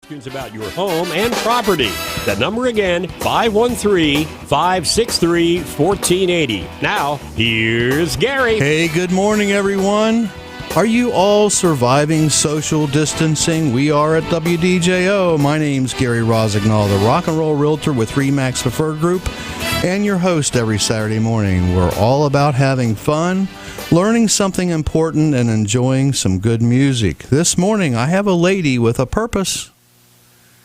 Questions about your home and property. The number again, 513-563-1480. Now, here's Gary. Hey, good morning, everyone. Are you all surviving social distancing? We are at WDJO. My name's Gary Rossignol, the rock and roll realtor with RE/MAX Preferred Group, and your host every Saturday morning. We're all about having fun, learning something important, and enjoying some good music. This morning, I have a lady with a purpose.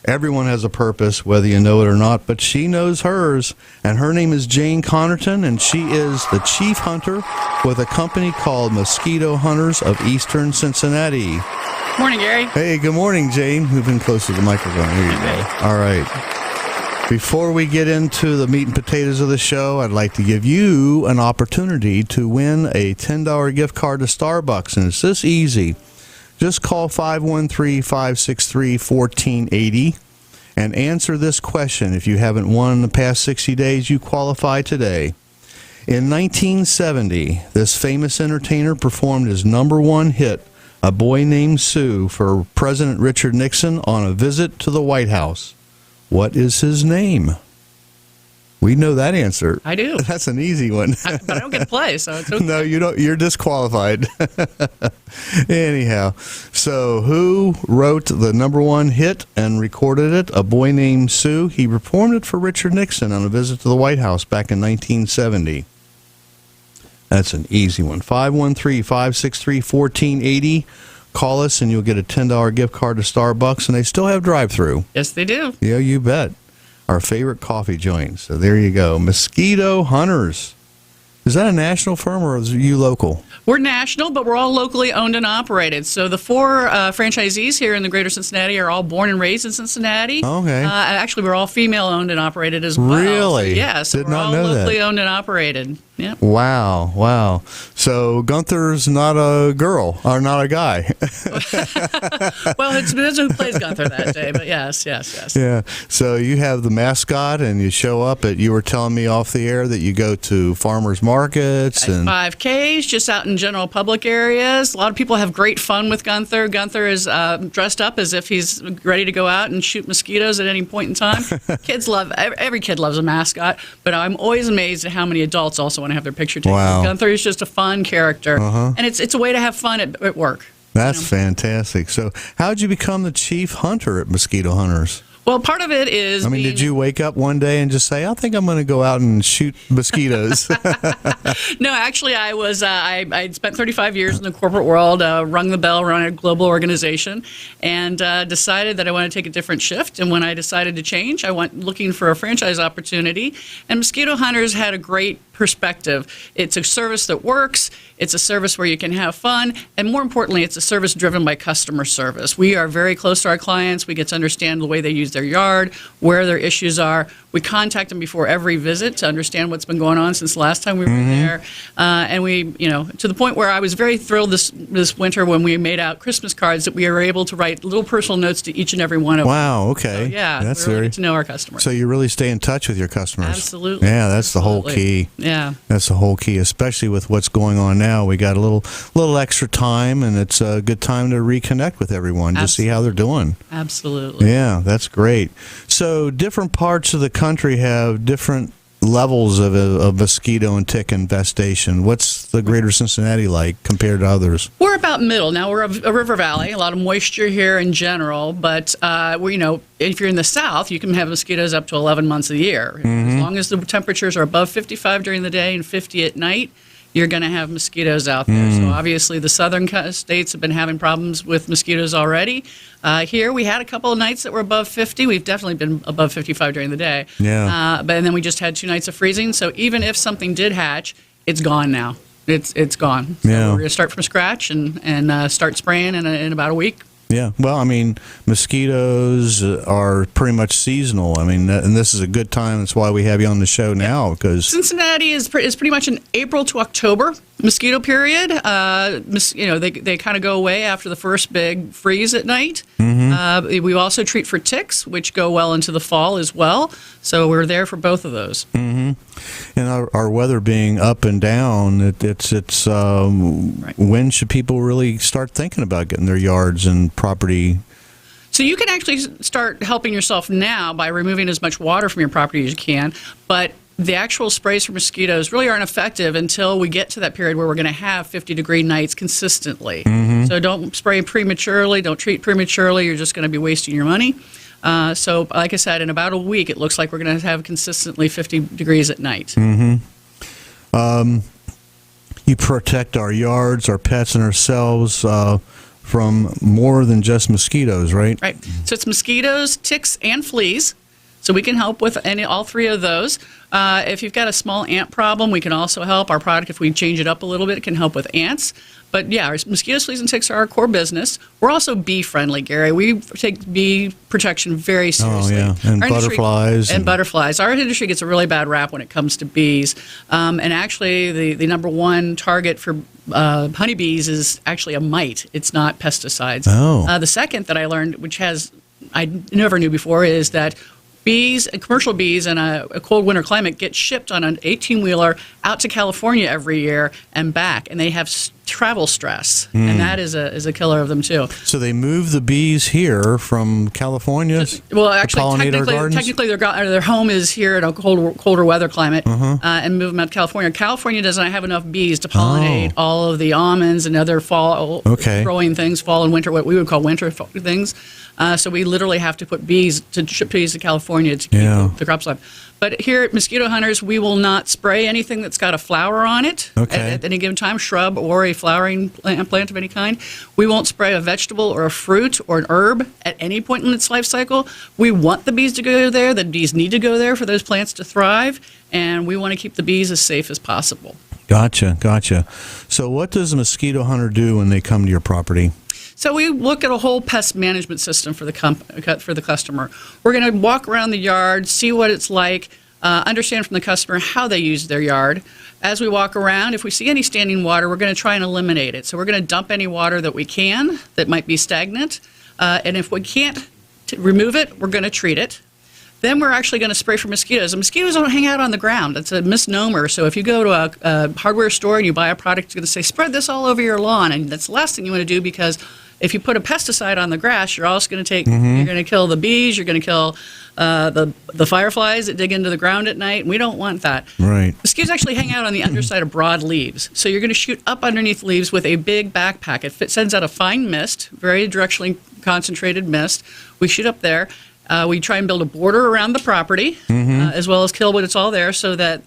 Everyone has a purpose, whether you know it or not, but she knows hers, and her name is Jane Connerton, and she is the chief hunter with a company called Mosquito Hunters of Eastern Cincinnati. Morning, Gary. Hey, good morning, Jane. Moving close to the microphone. Here you go. All right. Before we get into the meat and potatoes of the show, I'd like to give you an opportunity to win a $10 gift card to Starbucks, and it's this easy. Just call 513-563-1480 and answer this question. If you haven't won in the past 60 days, you qualify today. In 1970, this famous entertainer performed his number one hit, A Boy Named Sue, for President Richard Nixon on a visit to the White House. What is his name? We know that answer. I do. That's an easy one. But I don't get to play, so it's okay. No, you don't. You're disqualified. Anyhow, so who wrote the number one hit and recorded it? A Boy Named Sue. He performed it for Richard Nixon on a visit to the White House back in 1970. That's an easy one. 513-563-1480. Call us and you'll get a $10 gift card to Starbucks, and they still have drive-through. Yes, they do. Yeah, you bet. Our favorite coffee joint. So there you go. Mosquito Hunters. Is that a national firm or is you local? We're national, but we're all locally owned and operated. So the four franchisees here in the greater Cincinnati are all born and raised in Cincinnati. Okay. Actually, we're all female owned and operated as well. Really? So, yeah, so Did we're not all know locally that. owned and operated. Yep. Wow. So Gunther's not a girl or not a guy. Well, it depends who plays Gunther that day, but yes. Yeah. So you have the mascot and you show up at, you were telling me off the air that you go to farmers markets and 5Ks just out in general public areas. A lot of people have great fun with Gunther. Gunther is dressed up as if he's ready to go out and shoot mosquitoes at any point in time. Kids love, every kid loves a mascot, but I'm always amazed at how many adults also want to have their picture taken. Wow. Gunther is just a fun character, and it's a way to have fun at work. That's fantastic. So how'd you become the chief hunter at Mosquito Hunters? Well, part of it is. I mean, did you wake up one day and just say, I think I'm going to go out and shoot mosquitoes? No, actually, I was. I spent 35 years in the corporate world, rung the bell, run a global organization, and decided that I wanted to take a different shift. And when I decided to change, I went looking for a franchise opportunity. And Mosquito Hunters had a great perspective. It's a service that works. It's a service where you can have fun, and more importantly, it's a service driven by customer service. We are very close to our clients. We get to understand the way they use their yard, where their issues are. We contact them before every visit to understand what's been going on since the last time we were there. And we, to the point where I was very thrilled this winter when we made out Christmas cards that we were able to write little personal notes to each and every one of them. Wow, okay. So, yeah, that's we really very get to know our customers. So you really stay in touch with your customers. Absolutely. Yeah, that's Absolutely. the whole key. Yeah. That's the whole key, especially with what's going on now. We got a little extra time, and it's a good time to reconnect with everyone to see how they're doing. Absolutely. Yeah, that's great. So different parts of the country have different levels of mosquito and tick infestation. What's the greater Cincinnati like compared to others? We're about middle. Now, we're a river valley, a lot of moisture here in general, but if you're in the south, you can have mosquitoes up to 11 months a year. As long as the temperatures are above 55 during the day and 50 at night, you're going to have mosquitoes out there. So obviously the southern states have been having problems with mosquitoes already. Here we had a couple of nights that were above 50. We've definitely been above 55 during the day. Yeah. And then we just had 2 nights of freezing. So even if something did hatch, it's gone now. It's gone. So Yeah. we're going to start from scratch and start spraying in about a week. Yeah, well, I mean, mosquitoes are pretty much seasonal. I mean, and this is a good time. That's why we have you on the show now, because Cincinnati is pretty much an April to October mosquito period. They kind of go away after the first big freeze at night. We also treat for ticks, which go well into the fall as well. So we're there for both of those. And our weather being up and down, it's Right. When should people really start thinking about getting their yards and property So you can actually start helping yourself now by removing as much water from your property as you can, but the actual sprays for mosquitoes really aren't effective until we get to that period where we're going to have 50-degree nights consistently. So don't spray prematurely, don't treat prematurely, you're just going to be wasting your money. So like I said, in about a week, it looks like we're going to have consistently 50 degrees at night. You protect our yards, our pets, and ourselves from more than just mosquitoes, right? Right. So it's mosquitoes, ticks, and fleas. So we can help with all three of those. If you've got a small ant problem, we can also help. Our product, if we change it up a little bit, it can help with ants. But yeah, our mosquitoes, fleas, and ticks are our core business. We're also bee-friendly, Gary. We take bee protection very seriously. Oh, yeah, and butterflies. And butterflies. Our industry gets a really bad rap when it comes to bees. And actually, the number one target for honeybees is actually a mite. It's not pesticides. Oh. The second that I learned, which I never knew before, is that bees, commercial bees in a cold winter climate, get shipped on an 18-wheeler out to California every year and back, and they have travel stress, and that is a killer of them too. So they move the bees here from California. Well, actually, technically their home is here in a colder weather climate, and move them out to California. California doesn't have enough bees to pollinate all of the almonds and other fall growing things, fall and winter, what we would call winter things. So we literally have to put ship bees to California to keep the crops alive. But here at Mosquito Hunters, we will not spray anything that's got a flower on it at any given time, shrub or a flowering plant of any kind. We won't spray a vegetable or a fruit or an herb at any point in its life cycle. We want the bees to go there. The bees need to go there for those plants to thrive, and we want to keep the bees as safe as possible. Gotcha. So what does a mosquito hunter do when they come to your property? So we look at a whole pest management system for the customer. We're going to walk around the yard, see what it's like, understand from the customer how they use their yard. As we walk around, if we see any standing water, we're going to try and eliminate it. So we're going to dump any water that we can that might be stagnant. And if we can't remove it, we're going to treat it. Then we're actually going to spray for mosquitoes. And mosquitoes don't hang out on the ground. That's a misnomer. So if you go to a hardware store and you buy a product, it's going to say, spread this all over your lawn. And that's the last thing you want to do, because if you put a pesticide on the grass, you're also going to you're going to kill the bees, you're going to kill the fireflies that dig into the ground at night. We don't want that. Right. Mosquitoes actually hang out on the underside of broad leaves. So you're going to shoot up underneath leaves with a big backpack. It sends out a fine mist, very directionally concentrated mist. We shoot up there. We try and build a border around the property, as well as kill when it's all there, so that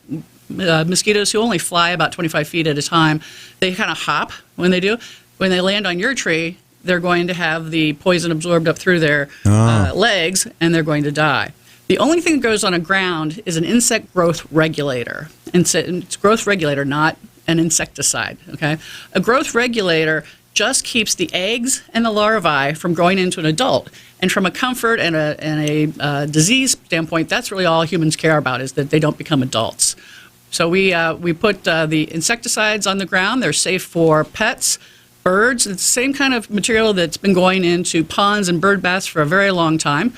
mosquitoes who only fly about 25 feet at a time, they kind of hop when they do. When they land on your tree, they're going to have the poison absorbed up through their legs, and they're going to die. The only thing that goes on the ground is an insect growth regulator. It's growth regulator, not an insecticide. Okay, a growth regulator just keeps the eggs and the larvae from growing into an adult. And from a comfort and a disease standpoint, that's really all humans care about, is that they don't become adults. So we put the insecticides on the ground. They're safe for pets, birds. It's the same kind of material that's been going into ponds and bird baths for a very long time,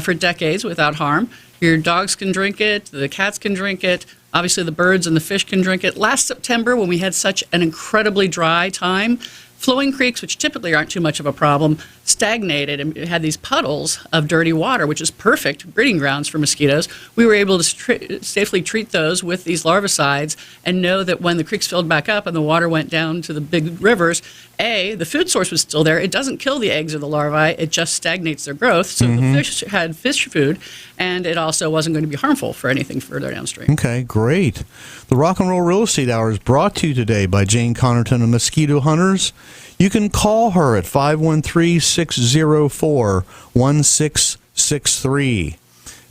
for decades, without harm. Your dogs can drink it. The cats can drink it. Obviously, the birds and the fish can drink it. Last September, when we had such an incredibly dry time, flowing creeks, which typically aren't too much of a problem, stagnated and had these puddles of dirty water, which is perfect breeding grounds for mosquitoes. We were able to safely treat those with these larvicides and know that when the creeks filled back up and the water went down to the big rivers, the food source was still there. It doesn't kill the eggs or the larvae. It just stagnates their growth. So the fish had fish food, and it also wasn't going to be harmful for anything further downstream. Okay, great. The Rock and Roll Real Estate Hour is brought to you today by Jane Connerton of Mosquito Hunters. You can call her at 513-604-1663.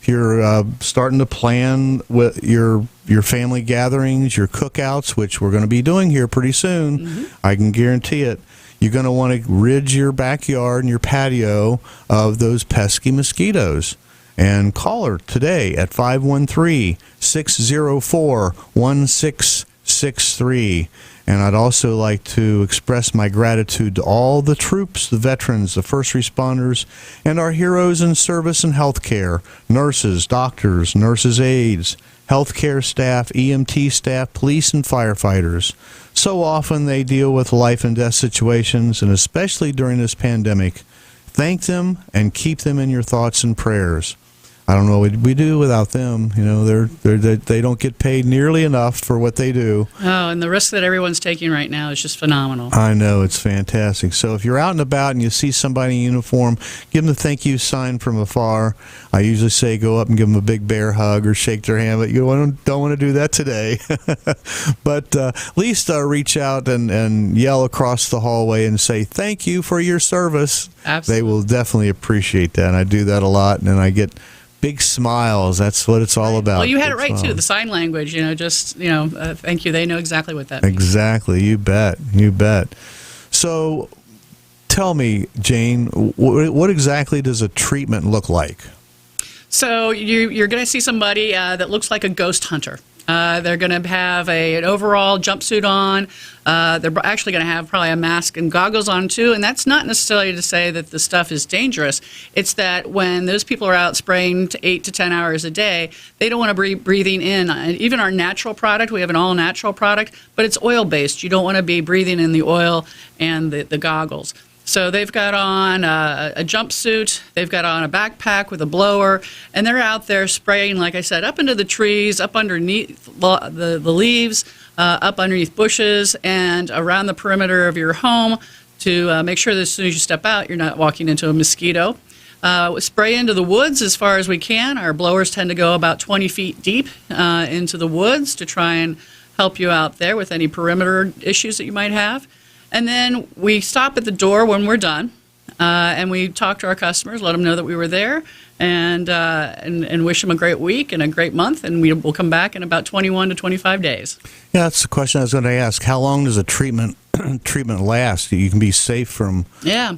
If you're starting to plan with your family gatherings, your cookouts, which we're going to be doing here pretty soon, I can guarantee it, you're going to want to rid your backyard and your patio of those pesky mosquitoes. And call her today at 513-604-1663. And I'd also like to express my gratitude to all the troops, the veterans, the first responders, and our heroes in service and healthcare, nurses, doctors, nurses' aides, healthcare staff, EMT staff, police, and firefighters. So often they deal with life and death situations, and especially during this pandemic, thank them and keep them in your thoughts and prayers. I don't know what we do without them. They don't get paid nearly enough for what they do. Oh, and the risk that everyone's taking right now is just phenomenal. I know, it's fantastic. So if you're out and about and you see somebody in uniform, give them the thank you sign from afar. I usually say go up and give them a big bear hug or shake their hand, but you don't want to do that today. But at least reach out and yell across the hallway and say thank you for your service. Absolutely. They will definitely appreciate that. And I do that a lot, and I get big smiles. That's what it's all about. Well, you had big it right, smiles. too. The sign language, thank you. They know exactly what that means. Exactly. You bet. So tell me, Jane, what exactly does a treatment look like? So you're going to see somebody that looks like a ghost hunter. They're going to have an overall jumpsuit on. They're actually going to have probably a mask and goggles on, too. And that's not necessarily to say that the stuff is dangerous. It's that when those people are out spraying 8 to 10 hours a day, they don't want to be breathing in. Even our natural product, we have an all-natural product, but it's oil-based. You don't want to be breathing in the oil and the goggles. So they've got on a jumpsuit, they've got on a backpack with a blower, and they're out there spraying, like I said, up into the trees, up underneath the leaves, up underneath bushes, and around the perimeter of your home to make sure that as soon as you step out, you're not walking into a mosquito. Spray into the woods as far as we can. Our blowers tend to go about 20 feet deep into the woods to try and help you out there with any perimeter issues that you might have. And then we stop at the door when we're done, and we talk to our customers, let them know that we were there, and wish them a great week and a great month, and we will come back in about 21 to 25 days. Yeah, that's the question I was going to ask. How long does a treatment last? You can be safe from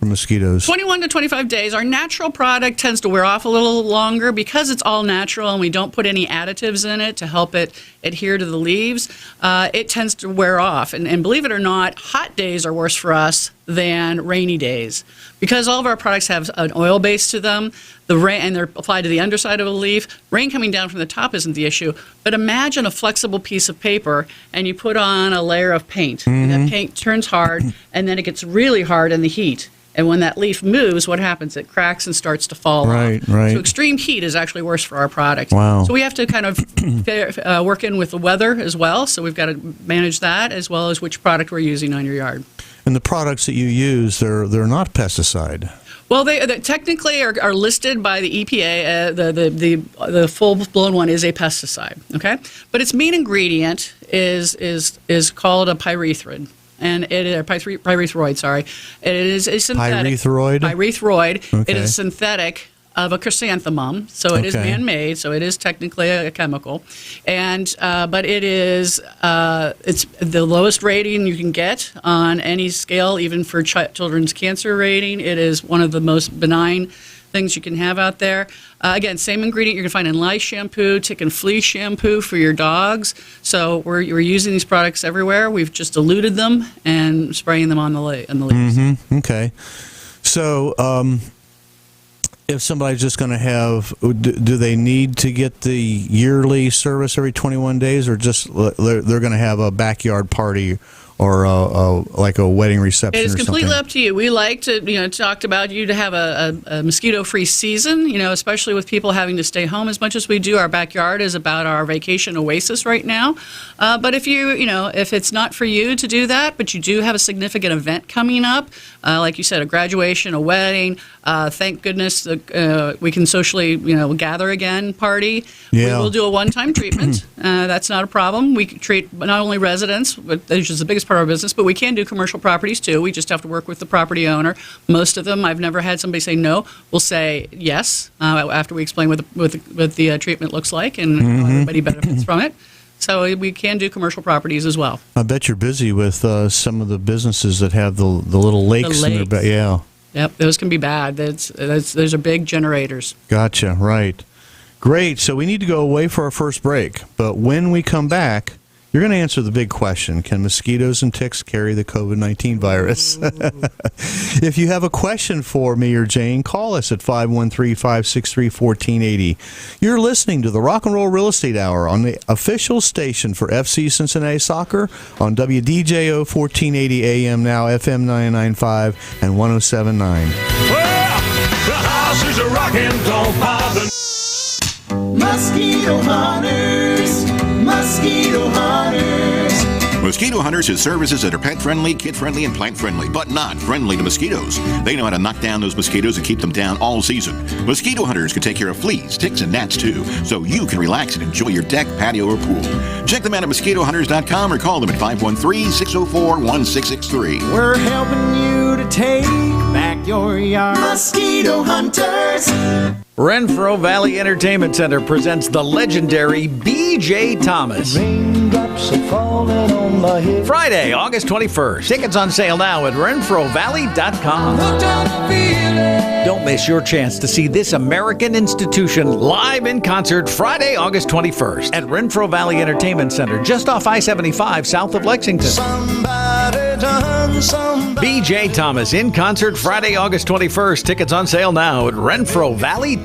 mosquitoes. 21 to 25 days. Our natural product tends to wear off a little longer because it's all natural and we don't put any additives in it to help it adhere to the leaves. It tends to wear off. And believe it or not, hot days are worse for us than rainy days because all of our products have an oil base to them. The rain, and they're applied to the underside of a leaf. Rain coming down from the top isn't the issue, but imagine a flexible piece of paper and you put on a layer of paint. And that paint turns hard, and then it gets really hard in the heat. And when that leaf moves, what happens? It cracks and starts to fall off. Right. So extreme heat is actually worse for our product. Wow. So we have to kind of work in with the weather as well. So we've got to manage that as well as which product we're using on your yard. And the products that you use, they're not pesticide. Well, they technically are listed by the EPA. The full-blown one is a pesticide, okay? But its main ingredient is called a pyrethroid. And pyrethroid, sorry. It is a synthetic. Pyrethroid? Pyrethroid. Okay. It is synthetic of a chrysanthemum, so it is man-made, so it is technically a chemical. And but it is it's the lowest rating you can get on any scale, even for children's cancer rating. It is one of the most benign things you can have out there. Again, same ingredient you're going to find in lice shampoo, tick and flea shampoo for your dogs. So we're using these products everywhere. We've just diluted them and spraying them on the leaves. Mm-hmm. Okay. So if somebody's just going to have, do they need to get the yearly service every 21 days, or just they're going to have a backyard party or like a wedding reception or something? It's completely up to you. We like to, talked about you to have a mosquito-free season, especially with people having to stay home as much as we do. Our backyard is about our vacation oasis right now. But if if it's not for you to do that, but you do have a significant event coming up, like you said, a graduation, a wedding, thank goodness we can socially, gather again party. Yeah. We will do a one-time treatment. That's not a problem. We treat not only residents, which is the biggest part of our business, but we can do commercial properties too. We just have to work with the property owner. Most of them, I've never had somebody say no. We'll say yes after we explain what the treatment looks like and how everybody benefits from it. So we can do commercial properties as well. I bet you're busy with some of the businesses that have the little lakes. In their yeah. Yep, those can be bad. Those are big generators. Gotcha, right. Great. So we need to go away for our first break. But when we come back, you're going to answer the big question. Can mosquitoes and ticks carry the COVID-19 virus? If you have a question for me or Jane, call us at 513-563-1480. You're listening to the Rock and Roll Real Estate Hour on the official station for FC Cincinnati Soccer on WDJO 1480 AM now, FM 995 and 107.9. The house is a rockin', don't bother. Mosquito hunters, mosquito hunters. Mosquito Hunters has services that are pet-friendly, kid-friendly, and plant-friendly, but not friendly to mosquitoes. They know how to knock down those mosquitoes and keep them down all season. Mosquito Hunters can take care of fleas, ticks, and gnats, too, so you can relax and enjoy your deck, patio, or pool. Check them out at mosquitohunters.com or call them at 513-604-1663. We're helping you to take back your yard. Mosquito hunters. Renfro Valley Entertainment Center presents the legendary B.J. Thomas. Raindrops are falling on my head. Friday, August 21st. Tickets on sale now at renfrovalley.com. Don't miss your chance to see this American institution live in concert Friday, August 21st at Renfro Valley Entertainment Center, just off I-75 south of Lexington. Somebody done somebody. B.J. Thomas in concert Friday, August 21st. Tickets on sale now at renfrovalley.com.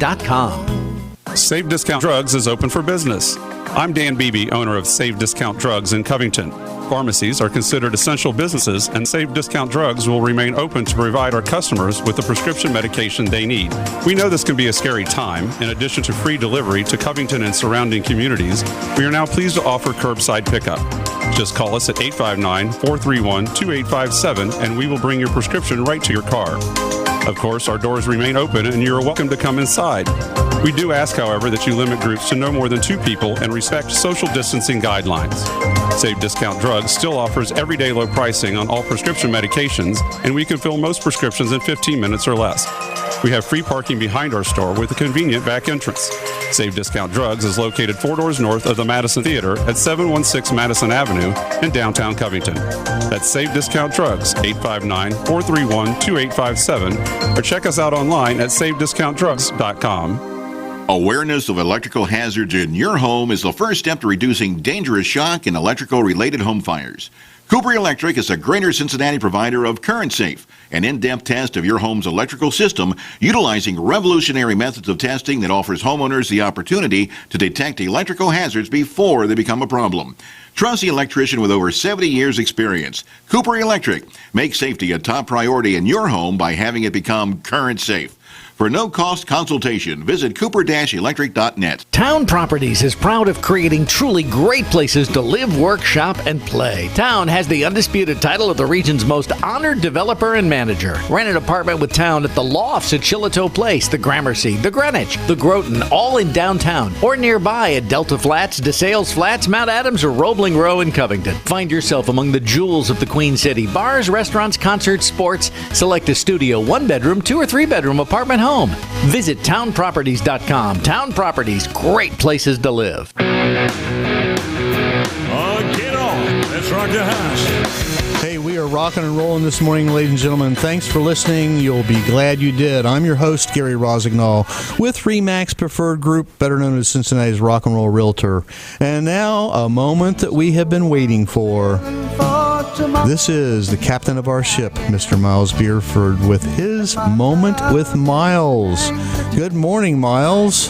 Save Discount Drugs is open for business. I'm Dan Beebe, owner of Save Discount Drugs in Covington. Pharmacies are considered essential businesses, and Save Discount Drugs will remain open to provide our customers with the prescription medication they need. We know this can be a scary time. In addition to free delivery to Covington and surrounding communities, we are now pleased to offer curbside pickup. Just call us at 859-431-2857, and we will bring your prescription right to your car. Of course, our doors remain open, and you're welcome to come inside. We do ask, however, that you limit groups to no more than 2 people and respect social distancing guidelines. Save Discount Drugs still offers everyday low pricing on all prescription medications, and we can fill most prescriptions in 15 minutes or less. We have free parking behind our store with a convenient back entrance. Save Discount Drugs is located 4 doors north of the Madison Theater at 716 Madison Avenue in downtown Covington. That's Save Discount Drugs, 859-431-2857, or check us out online at savediscountdrugs.com. Awareness of electrical hazards in your home is the first step to reducing dangerous shock and electrical-related home fires. Cooper Electric is a Greater Cincinnati provider of Current Safe, an in-depth test of your home's electrical system utilizing revolutionary methods of testing that offers homeowners the opportunity to detect electrical hazards before they become a problem. Trust the electrician with over 70 years' experience. Cooper Electric makes safety a top priority in your home by having it become Current Safe. For no-cost consultation, visit cooper-electric.net. Town Properties is proud of creating truly great places to live, work, shop, and play. Town has the undisputed title of the region's most honored developer and manager. Rent an apartment with Town at the Lofts at Chilito Place, the Gramercy, the Greenwich, the Groton, all in downtown, or nearby at Delta Flats, DeSales Flats, Mount Adams, or Roebling Row in Covington. Find yourself among the jewels of the Queen City. Bars, restaurants, concerts, sports. Select a studio, 1-bedroom, 2 or 3-bedroom apartment home. Visit townproperties.com. Town Properties, great places to live. Get on. Let's rock the house. Hey, we are rocking and rolling this morning, ladies and gentlemen. Thanks for listening. You'll be glad you did. I'm your host, Gary Rossignol, with RE/MAX Preferred Group, better known as Cincinnati's Rock and Roll Realtor. And now, a moment that we have been waiting for. This is the captain of our ship, Mr. Myles Bierford, with his Moment with Myles. Good morning, Myles.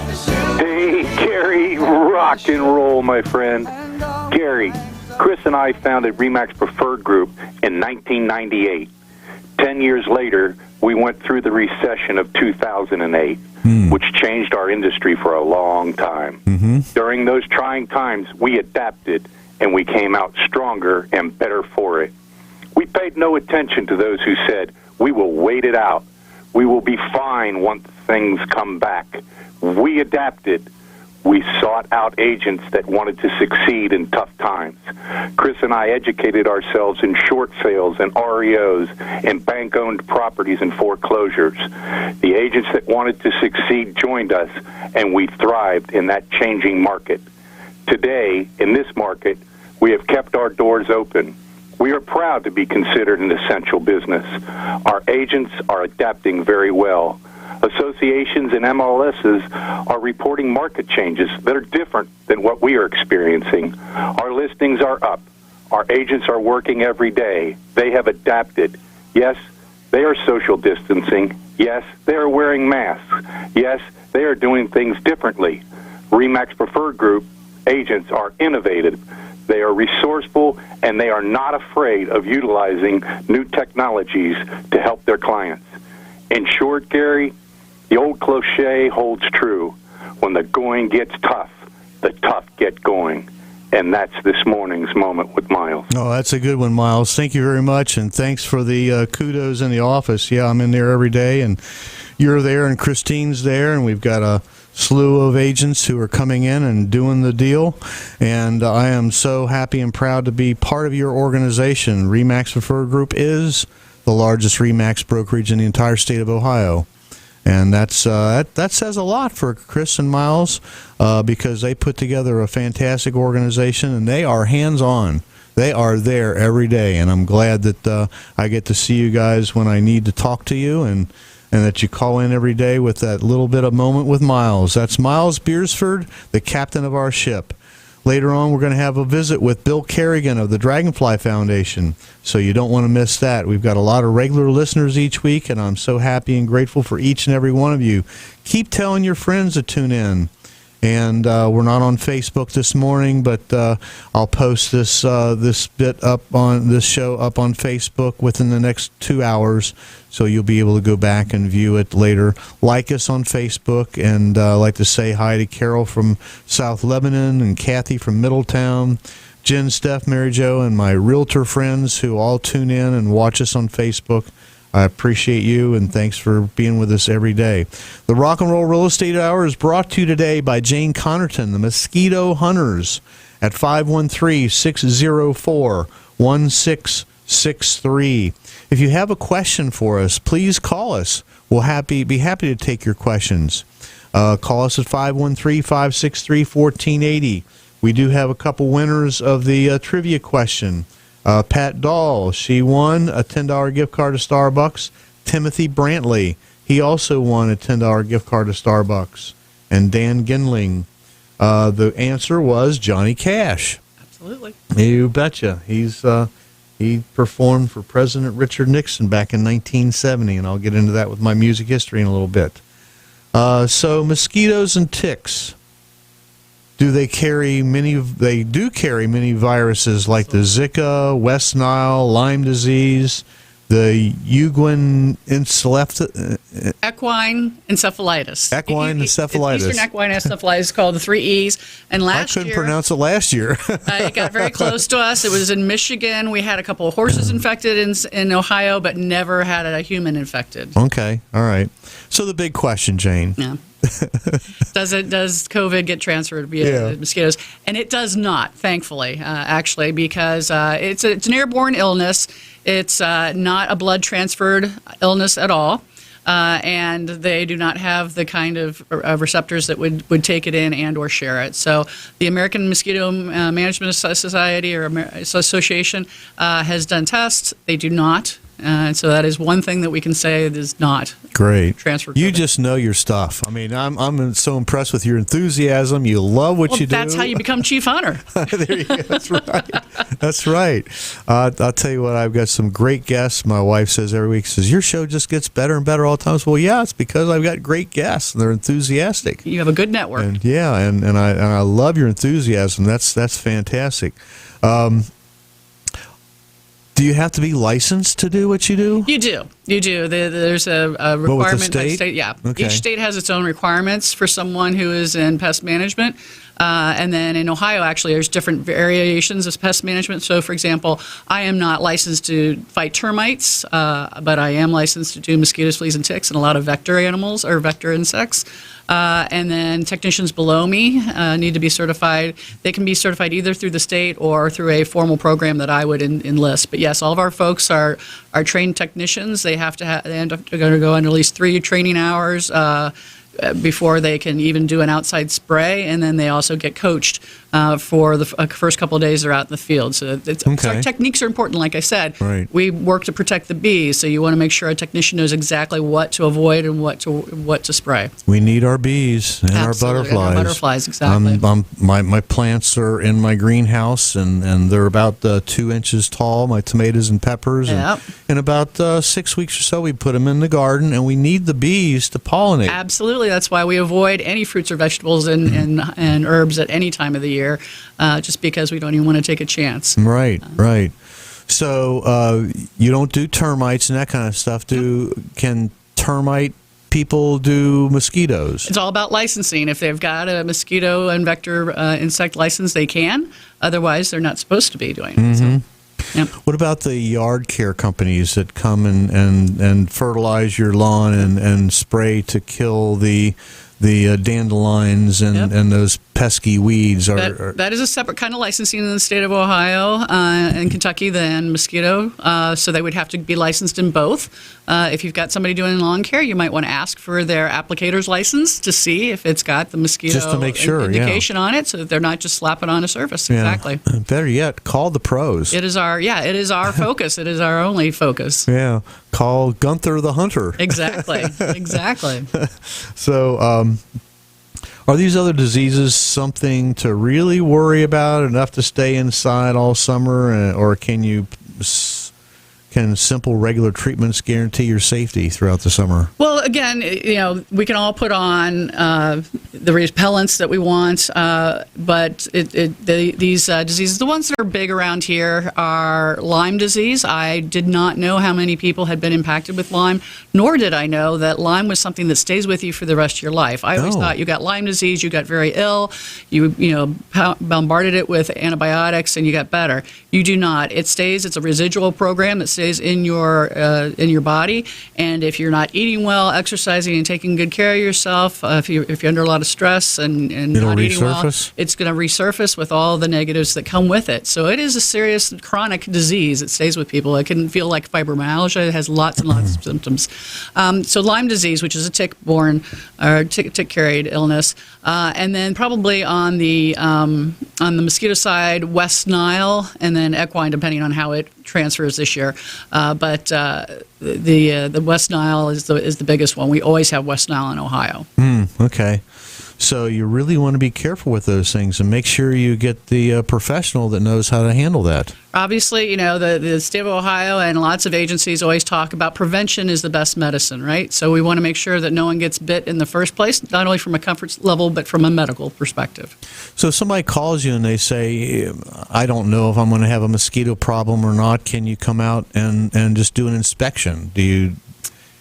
Hey, Gary, rock and roll, my friend. Gary, Chris and I founded RE/MAX Preferred Group in 1998. 10 years later, we went through the recession of 2008, which changed our industry for a long time. During those trying times, we adapted, and we came out stronger and better for it. We paid no attention to those who said, we will wait it out. We will be fine once things come back. We adapted. We sought out agents that wanted to succeed in tough times. Chris and I educated ourselves in short sales and REOs and bank-owned properties and foreclosures. The agents that wanted to succeed joined us, and we thrived in that changing market. Today, in this market, we have kept our doors open. We are proud to be considered an essential business. Our agents are adapting very well. Associations and MLSs are reporting market changes that are different than what we are experiencing. Our listings are up. Our agents are working every day. They have adapted. Yes, they are social distancing. Yes, they are wearing masks. Yes, they are doing things differently. RE/MAX Preferred Group agents are innovative. They are resourceful, and they are not afraid of utilizing new technologies to help their clients. In short, Gary, The old cliche holds true. When the going gets tough, the tough get going. And that's this morning's moment with Myles. Oh, that's a good one, Myles. Thank you very much, and thanks for the kudos in the office. Yeah, I'm in there every day, and you're there, and Christine's there, and we've got a slew of agents who are coming in and doing the deal, and I am so happy and proud to be part of your organization. RE/MAX Preferred Group is the largest RE/MAX brokerage in the entire state of Ohio. And that says a lot for Chris and Myles because they put together a fantastic organization, and they are hands-on. They are there every day, and I'm glad that I get to see you guys when I need to talk to you, and that you call in every day with that little bit of moment with Myles. That's Myles Beersford, the captain of our ship. Later on, we're going to have a visit with Bill Carigan of the Dragonfly Foundation, so you don't want to miss that. We've got a lot of regular listeners each week, and I'm so happy and grateful for each and every one of you. Keep telling your friends to tune in. And we're not on Facebook this morning, but I'll post this bit up on this show up on Facebook within the next 2 hours, so you'll be able to go back and view it later. Like us on Facebook, and I'd like to say hi to Carol from South Lebanon and Kathy from Middletown, Jen, Steph, Mary Jo, and my realtor friends who all tune in and watch us on Facebook. I appreciate you, and thanks for being with us every day. The Rock and Roll Real Estate Hour is brought to you today by Jane Connerton, the Mosquito Hunters, at 513-604-1663. If you have a question for us, please call us. We'll be happy to take your questions. Call us at 513-563-1480. We do have a couple winners of the trivia question. Pat Dahl, she won a $10 gift card to Starbucks. Timothy Brantley, he also won a $10 gift card to Starbucks. And Dan Ginling, the answer was Johnny Cash. Absolutely. You betcha. He performed for President Richard Nixon back in 1970, and I'll get into that with my music history in a little bit. So mosquitoes and ticks. Do they carry many? They do carry many viruses like the Zika, West Nile, Lyme disease, the equine encephalitis. Equine encephalitis. Eastern equine encephalitis is called the 3 E's. And I couldn't pronounce it last year. It got very close to us. It was in Michigan. We had a couple of horses infected in Ohio, but never had a human infected. Okay, all right. So the big question, Jane. Yeah. Does COVID get transferred via mosquitoes? And it does not, thankfully, actually, because it's an airborne illness. It's not a blood transferred illness at all. And they do not have the kind of receptors that would take it in and or share it. So the American Mosquito Management Society or Association has done tests. They do not. And so that is one thing that we can say is not transferred. You just know your stuff. I mean, I'm so impressed with your enthusiasm. You love what you do. That's how you become chief hunter. There you go. That's right. That's right. I'll tell you what, I've got some great guests. My wife says every week, your show just gets better and better all the time. Well, yeah, it's because I've got great guests, and they're enthusiastic. You have a good network. And, yeah, and I love your enthusiasm. That's fantastic. Do you have to be licensed to do what you do? You do. There's a requirement with the state? by state. Yeah. Okay. Each state has its own requirements for someone who is in pest management. And then in Ohio, actually, there's different variations of pest management. So, for example, I am not licensed to fight termites, but I am licensed to do mosquitoes, fleas, and ticks, and a lot of vector animals or vector insects. And then technicians below me need to be certified. They can be certified either through the state or through a formal program that I would enlist. But yes, all of our folks are trained technicians. They have to they end up going to go under at least 3 training hours before they can even do an outside spray, and then they also get coached for the first couple of days they're out in the field. So our techniques are important, like I said. Right. We work to protect the bees, so you want to make sure a technician knows exactly what to avoid and what to spray. We need our bees and Absolutely. our butterflies. And our butterflies, exactly. My plants are in my greenhouse, and they're about 2 inches tall, my tomatoes and peppers. Yep. And in about 6 weeks or so, we put them in the garden, and we need the bees to pollinate. Absolutely. That's why we avoid any fruits or vegetables and herbs at any time of the year, just because we don't even want to take a chance. Right. So you don't do termites and that kind of stuff. Can termite people do mosquitoes? It's all about licensing. If they've got a mosquito and vector insect license, they can. Otherwise, they're not supposed to be doing it. So, yeah. What about the yard care companies that come and fertilize your lawn and spray to kill the dandelions and those pesky weeds? That is a separate kind of licensing in the state of Ohio and Kentucky than mosquito. So they would have to be licensed in both. If you've got somebody doing lawn care, you might want to ask for their applicator's license to see if it's got the mosquito just to make sure, indication on it, so that they're not just slapping on a surface. Yeah. Exactly. Better yet, call the pros. It is our focus. It is our only focus. Yeah. Call Gunther the Hunter. Exactly. Exactly. So, are these other diseases something to really worry about, enough to stay inside all summer, or can simple regular treatments guarantee your safety throughout the summer? Well, again, we can all put on the repellents that we want, but these diseases, the ones that are big around here, are Lyme disease. I did not know how many people had been impacted with Lyme, nor did I know that Lyme was something that stays with you for the rest of your life. I always thought you got Lyme disease, you got very ill, you bombarded it with antibiotics, and you got better. You do not. It stays. It's a residual program that stays in your body, and if you're not eating well, exercising, and taking good care of yourself, if you're under a lot of stress and not eating well, it's going to resurface with all the negatives that come with it. So it is a serious chronic disease. It stays with people. It can feel like fibromyalgia. It has lots and lots of symptoms. So Lyme disease, which is a tick-borne or tick-carried illness, and then probably on the mosquito side, West Nile, and then equine, depending on how it transfers this year. But the West Nile is the biggest one. We always have West Nile in Ohio. Okay. So you really want to be careful with those things and make sure you get the professional that knows how to handle that. Obviously, the state of Ohio and lots of agencies always talk about prevention is the best medicine, right? So we want to make sure that no one gets bit in the first place, not only from a comfort level, but from a medical perspective. So if somebody calls you and they say, I don't know if I'm going to have a mosquito problem or not, can you come out and just do an inspection?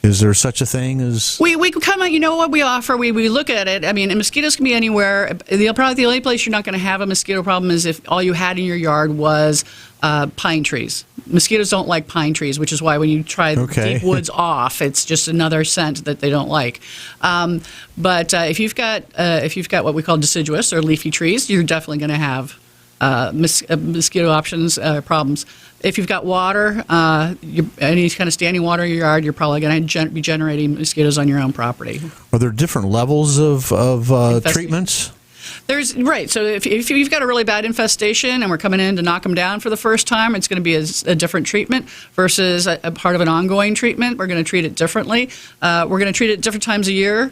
Is there such a thing as... We can come out, what we offer, we look at it. I mean, mosquitoes can be anywhere. Probably the only place you're not going to have a mosquito problem is if all you had in your yard was pine trees. Mosquitoes don't like pine trees, which is why when you try deep woods off, it's just another scent that they don't like. But if you've got what we call deciduous or leafy trees, you're definitely going to have mosquito problems. If you've got water, any kind of standing water in your yard, you're probably going to be generating mosquitoes on your own property. Are there different levels of treatments? Right. So if you've got a really bad infestation and we're coming in to knock them down for the first time, it's going to be a different treatment versus a part of an ongoing treatment. We're going to treat it differently. We're going to treat it different times a year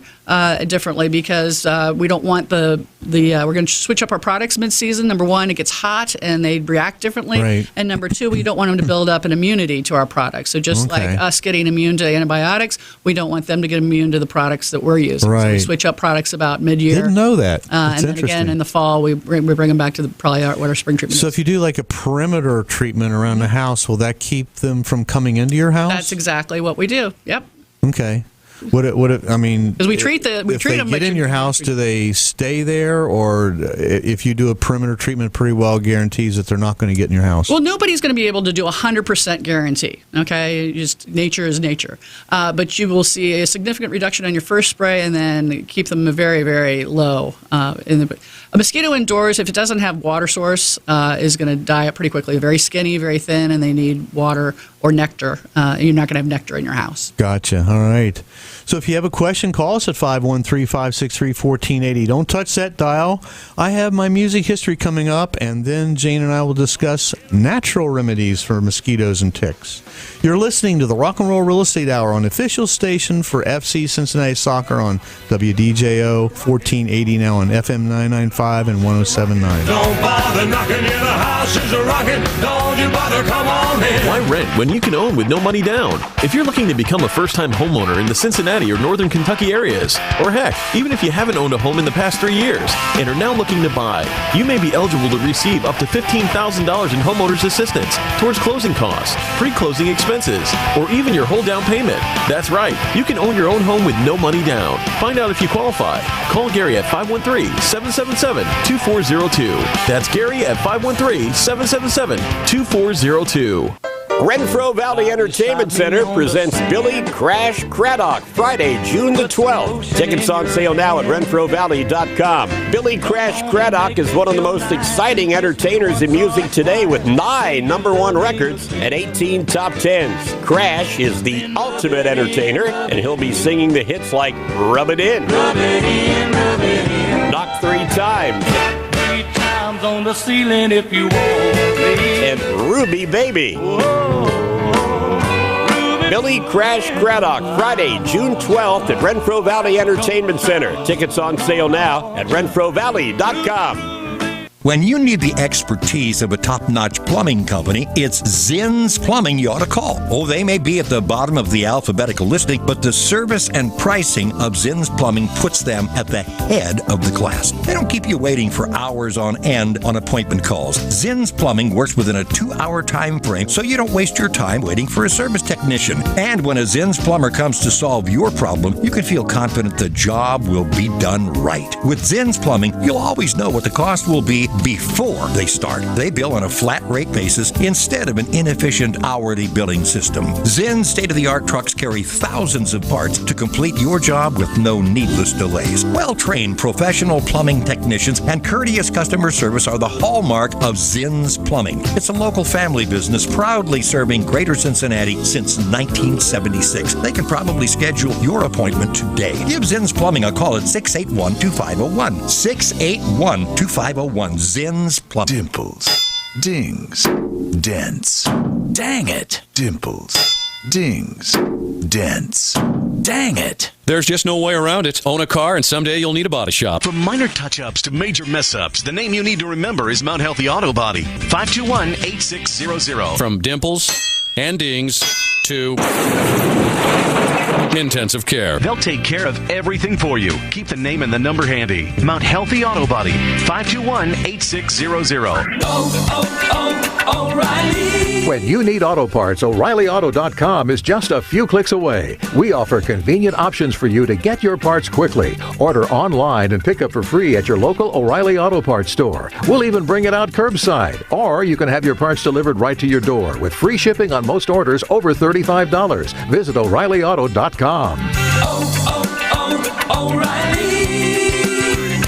differently because we don't want we're going to switch up our products mid-season. Number one, it gets hot and they react differently. Right. And number two, we don't want them to build up an immunity to our products. So just like us getting immune to antibiotics, we don't want them to get immune to the products that we're using. Right. So we switch up products about mid-year. Didn't know that. And then again, in the fall, we bring them back to probably what our spring treatment So is. if you do like a perimeter treatment around the house, will that keep them from coming into your house? That's exactly what we do. Yep. Okay. I mean, because we treat them. If they get in your house, do they stay there, or if you do a perimeter treatment, pretty well guarantees that they're not going to get in your house? Well, nobody's going to be able to do 100% guarantee. Okay, just nature is nature, but you will see a significant reduction on your first spray, and then keep them very, very low. A mosquito indoors, if it doesn't have water source, is going to die up pretty quickly. Very skinny, very thin, and they need water or nectar. You're not going to have nectar in your house. Gotcha. All right. So if you have a question, call us at 513-563-1480. Don't touch that dial. I have my music history coming up, and then Jane and I will discuss natural remedies for mosquitoes and ticks. You're listening to the Rock and Roll Real Estate Hour on the official station for FC Cincinnati Soccer on WDJO 1480, now on FM 995 and 107.9. Don't bother knocking in the house is a rockin'. Don't you bother, come on in. Why rent when you you can own with no money down. If you're looking to become a first-time homeowner in the Cincinnati or Northern Kentucky areas, or heck, even if you haven't owned a home in the past 3 years and are now looking to buy, you may be eligible to receive up to $15,000 in homeowners assistance towards closing costs, pre-closing expenses, or even your whole down payment. That's right, you can own your own home with no money down. Find out if you qualify. Call Gary at 513-777-2402. That's Gary at 513-777-2402. Renfro Valley Entertainment Center presents Billy Crash Craddock, Friday, June the 12th. Tickets on sale now at renfrovalley.com. Billy Crash Craddock is one of the most exciting entertainers in music today with 9 #1 records and 18 top 10s. Crash is the ultimate entertainer, and he'll be singing the hits like Rub It In, Rub it in, rub it in. Knock 3 times, 3 times on the ceiling if you want me. and Ruby Baby. Billy Crash Craddock, Friday, June 12th at Renfro Valley Entertainment Center. Tickets on sale now at renfrovalley.com. When you need the expertise of a top-notch plumbing company, it's Zinn's Plumbing you ought to call. Oh, they may be at the bottom of the alphabetical listing, but the service and pricing of Zinn's Plumbing puts them at the head of the class. They don't keep you waiting for hours on end on appointment calls. Zinn's Plumbing works within a 2-hour time frame, so you don't waste your time waiting for a service technician. And when a Zinn's plumber comes to solve your problem, you can feel confident the job will be done right. With Zinn's Plumbing, you'll always know what the cost will be before they start. They bill on a flat rate basis instead of an inefficient hourly billing system. Zinn's state-of-the-art trucks carry thousands of parts to complete your job with no needless delays. Well-trained professional plumbing technicians and courteous customer service are the hallmark of Zinn's Plumbing. It's a local family business proudly serving Greater Cincinnati since 1976. They can probably schedule your appointment today. Give Zinn's Plumbing a call at 681-2501. 681-2501. Zinn's Plumbing. Dimples, dings, dents. Dang it. Dimples, dings, dents. Dang it. There's just no way around it. Own a car and someday you'll need a body shop. From minor touch-ups to major mess-ups, the name you need to remember is Mount Healthy Auto Body. 521-8600. From dimples and dings to intensive care. They'll take care of everything for you. Keep the name and the number handy. Mount Healthy Auto Body. 521-8600. O'Reilly. When you need auto parts, O'ReillyAuto.com is just a few clicks away. We offer convenient options for you to get your parts quickly. Order online and pick up for free at your local O'Reilly Auto Parts store. We'll even bring it out curbside. Or you can have your parts delivered right to your door with free shipping on most orders over $35. Visit O'ReillyAuto.com. O'Reilly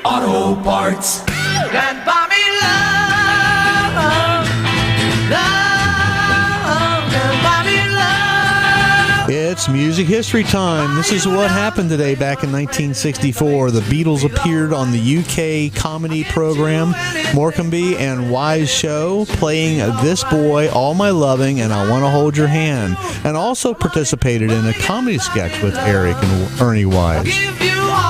Auto Parts. Can't buy me love, can't buy me love. It's music history time. This is what happened today back in 1964. The Beatles appeared on the UK comedy program Morecambe and Wise Show, playing This Boy, All My Loving, and I Want to Hold Your Hand, and also participated in a comedy sketch with Eric and Ernie Wise.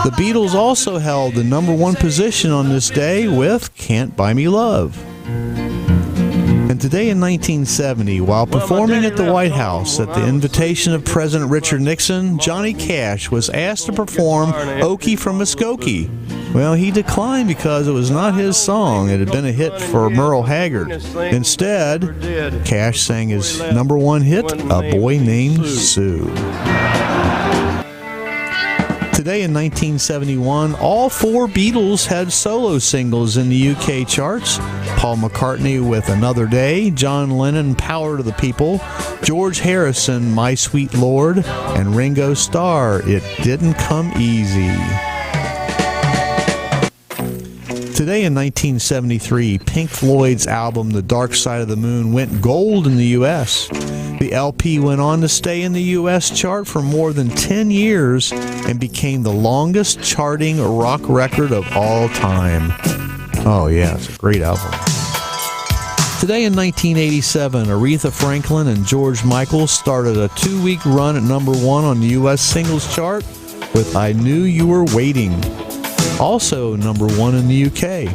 The Beatles also held the #1 position on this day with Can't Buy Me Love. And today in 1970, while performing at the White House at the invitation of President Richard Nixon, Johnny Cash was asked to perform Okie from Muskogee. Well, he declined because it was not his song. It had been a hit for Merle Haggard. Instead, Cash sang his #1 hit, A Boy Named Sue. Today in 1971, all 4 Beatles had solo singles in the UK charts. Paul McCartney with Another Day, John Lennon, Power to the People, George Harrison, My Sweet Lord, and Ringo Starr, It Didn't Come Easy. Today in 1973, Pink Floyd's album The Dark Side of the Moon went gold in the U.S. The LP went on to stay in the U.S. chart for more than 10 years and became the longest charting rock record of all time. Oh yeah, it's a great album. Today in 1987, Aretha Franklin and George Michael started a 2-week run at #1 on the U.S. singles chart with I Knew You Were Waiting. Also #1 in the UK.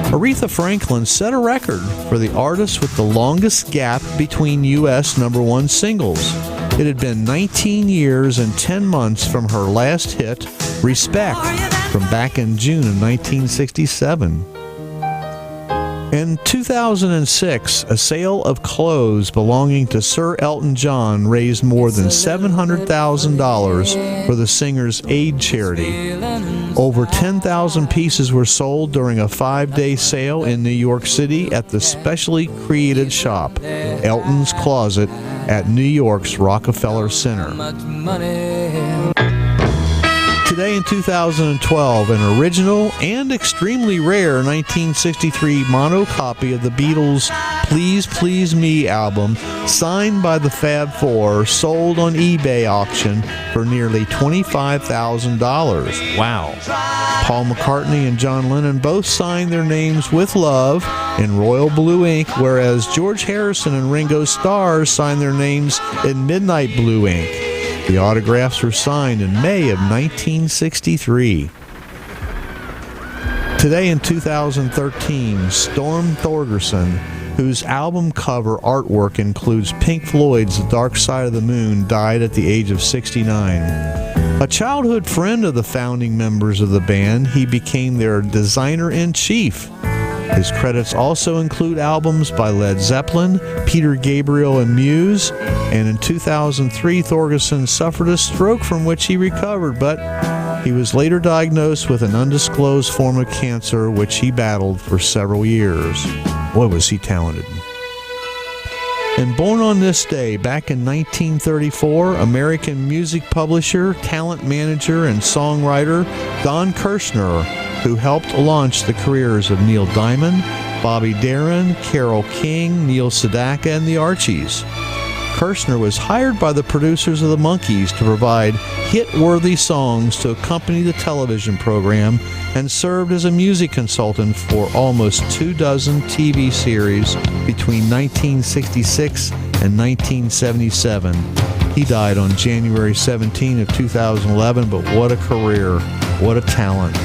Aretha Franklin set a record for the artist with the longest gap between U.S. #1 singles. It had been 19 years and 10 months from her last hit, Respect, from back in June of 1967. In 2006, a sale of clothes belonging to Sir Elton John raised more than $700,000 for the singer's aid charity. Over 10,000 pieces were sold during a 5-day sale in New York City at the specially created shop, Elton's Closet, at New York's Rockefeller Center. Today in 2012, an original and extremely rare 1963 mono copy of the Beatles' Please Please Me album, signed by the Fab Four, sold on eBay auction for nearly $25,000. Wow. Paul McCartney and John Lennon both signed their names with love in royal blue ink, whereas George Harrison and Ringo Starr signed their names in midnight blue ink. The autographs were signed in May of 1963. Today in 2013, Storm Thorgerson, whose album cover artwork includes Pink Floyd's The Dark Side of the Moon, died at the age of 69. A childhood friend of the founding members of the band, he became their designer-in-chief. His credits also include albums by Led Zeppelin, Peter Gabriel, and Muse. And in 2003, Thorgerson suffered a stroke from which he recovered, but he was later diagnosed with an undisclosed form of cancer, which he battled for several years. Boy, was he talented. And born on this day, back in 1934, American music publisher, talent manager, and songwriter Don Kirshner, who helped launch the careers of Neil Diamond, Bobby Darin, Carole King, Neil Sedaka, and the Archies. Kirshner was hired by the producers of the Monkees to provide hit-worthy songs to accompany the television program and served as a music consultant for almost 24 TV series between 1966 and 1977. He died on January 17 of 2011, but what a career, what a talent.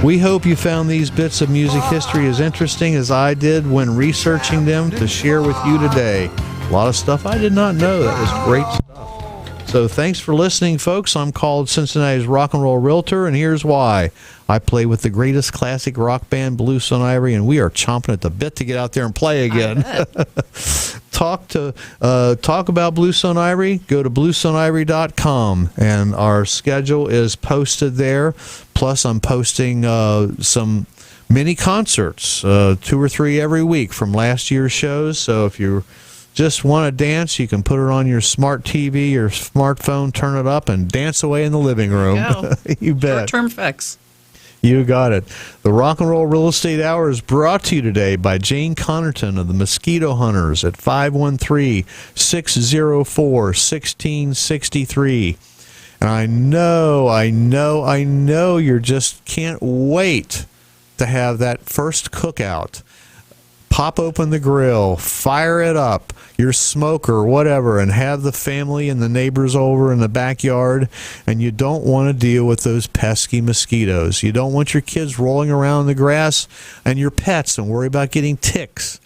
We hope you found these bits of music history as interesting as I did when researching them to share with you today. A lot of stuff I did not know. That was great stuff. So thanks for listening, folks. I'm called Cincinnati's Rock and Roll Realtor, and here's why. I play with the greatest classic rock band, Bluestone Ivory, and we are chomping at the bit to get out there and play again. Talk about Bluestone Ivory, go to bluestoneivory.com, and our schedule is posted there. Plus, I'm posting some mini concerts, 2 or 3 every week from last year's shows. So if you just want to dance, you can put it on your smart TV or smartphone, turn it up, and dance away in the living room. You bet. Short-term fix. You got it. The Rock and Roll Real Estate Hour is brought to you today by Jane Connerton of the Mosquito Hunters at 513-604-1663. And I know you just can't wait to have that first cookout. Pop open the grill, fire it up, your smoker, whatever, and have the family and the neighbors over in the backyard. And you don't want to deal with those pesky mosquitoes. You don't want your kids rolling around in the grass and your pets and worry about getting ticks.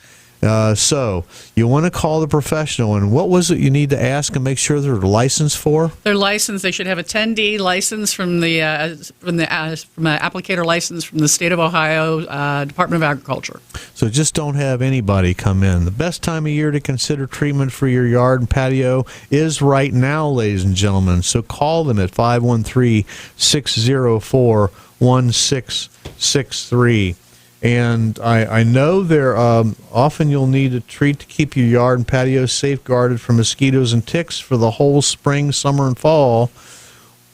So you want to call the professional. And what was it you need to ask and make sure they're licensed for? They're licensed. They should have a 10D license from the applicator license from the state of Ohio Department of Agriculture. So just don't have anybody come in. The best time of year to consider treatment for your yard and patio is right now, ladies and gentlemen. So call them at 513-604-1663. And I know there often you'll need a treat to keep your yard and patio safeguarded from mosquitoes and ticks for the whole spring, summer, and fall.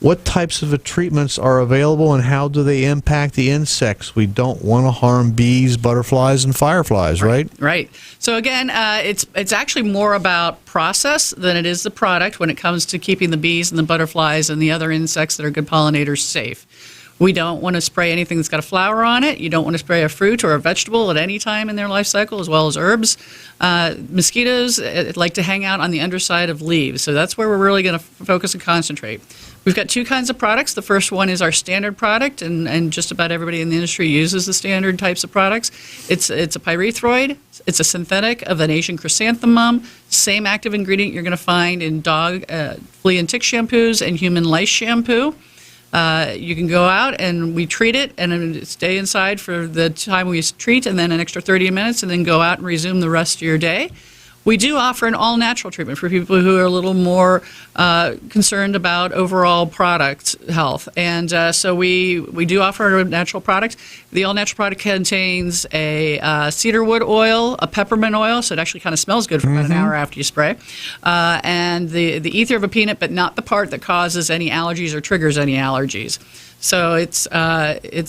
What types of treatments are available, and how do they impact the insects? We don't want to harm bees, butterflies, and fireflies, right? Right. So again, it's actually more about process than it is the product when it comes to keeping the bees and the butterflies and the other insects that are good pollinators safe. We don't want to spray anything that's got a flower on it. You don't want to spray a fruit or a vegetable at any time in their life cycle, as well as herbs. Mosquitoes like to hang out on the underside of leaves, so that's where we're really going to focus and concentrate. We've got two kinds of products. The first one is our standard product, and just about everybody in the industry uses the standard types of products. It's a pyrethroid. It's a synthetic of an Asian chrysanthemum. Same active ingredient you're going to find in dog flea and tick shampoos and human lice shampoo. You can go out and we treat it and stay inside for the time we treat, and then an extra 30 minutes, and then go out and resume the rest of your day. We do offer an all-natural treatment for people who are a little more concerned about overall product health. And so we do offer a natural product. The all-natural product contains a cedarwood oil, a peppermint oil, so it actually kind of smells good for about an hour after you spray, and the ether of a peanut, but not the part that causes any allergies or triggers any allergies. So it